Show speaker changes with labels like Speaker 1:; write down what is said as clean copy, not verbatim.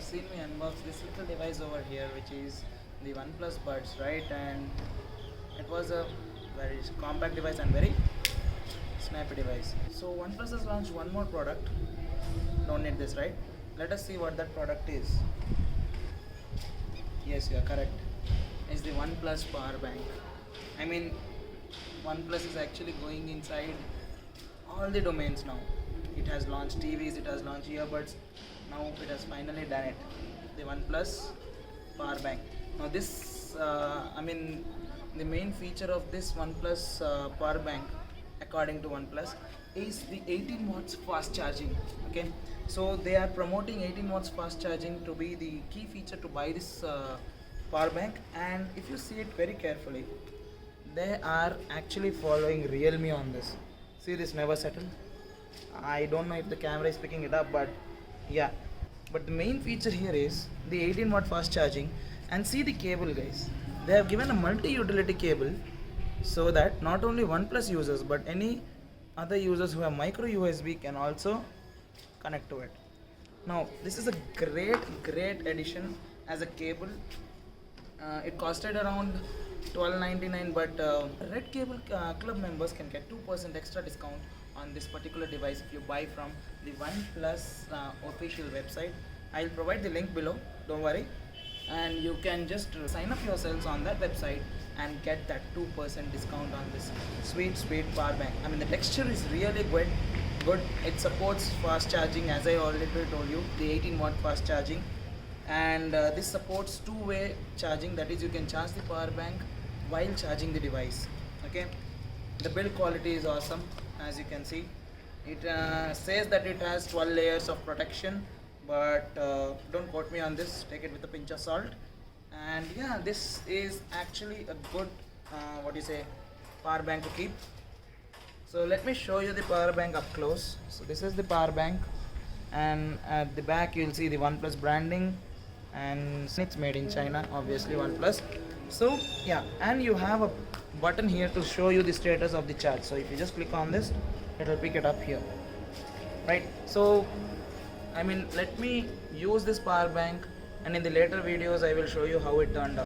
Speaker 1: have seen me unbox this little device over here, which is the OnePlus Buds, right? And it was a very compact device and very snappy device. So OnePlus has launched one more product. Don't need this, right? Let us see what that product is. Yes, you are correct. It's the OnePlus Powerbank. I mean, OnePlus is actually going inside all the domains now. It has launched TVs, it has launched earbuds. Now it has finally done it. The OnePlus Powerbank. Now this, the main feature of this OnePlus Powerbank, according to OnePlus, is the 18 watts fast charging. Okay, so they are promoting 18 watts fast charging to be the key feature to buy this power bank. And if you see it very carefully, they are actually following Realme on this. See this never settle. I don't know if the camera is picking it up, but yeah. But the main feature here is the 18 watt fast charging. And see the cable, guys. They have given a multi-utility cable so that not only OnePlus users but any other users who have micro USB can also connect to it. Now this is a great addition as a cable. It costed around $12.99, but Red Cable Club members can get 2% extra discount on this particular device if you buy from the OnePlus official website. I'll provide the link below, don't worry, and you can just sign up yourselves on that website and get that 2% discount on this sweet power bank. I mean, the texture is really good. It supports fast charging, as I already told you, the 18 watt fast charging, and this supports two-way charging. That is, you can charge the power bank while charging the device. Okay, the build quality is awesome. As you can see, it says that it has 12 layers of protection, but don't quote me on this, take it with a pinch of salt. And yeah, this is actually a good power bank to keep. So let me show you the power bank up close. So this is the power bank, and at the back you'll see the OnePlus branding, and it's made in China, obviously OnePlus. So yeah, and you have a button here to show you the status of the charge. So if you just click on this, it will pick it up here, right? So I mean, let me use this power bank, and in the later videos I will show you how it turned out.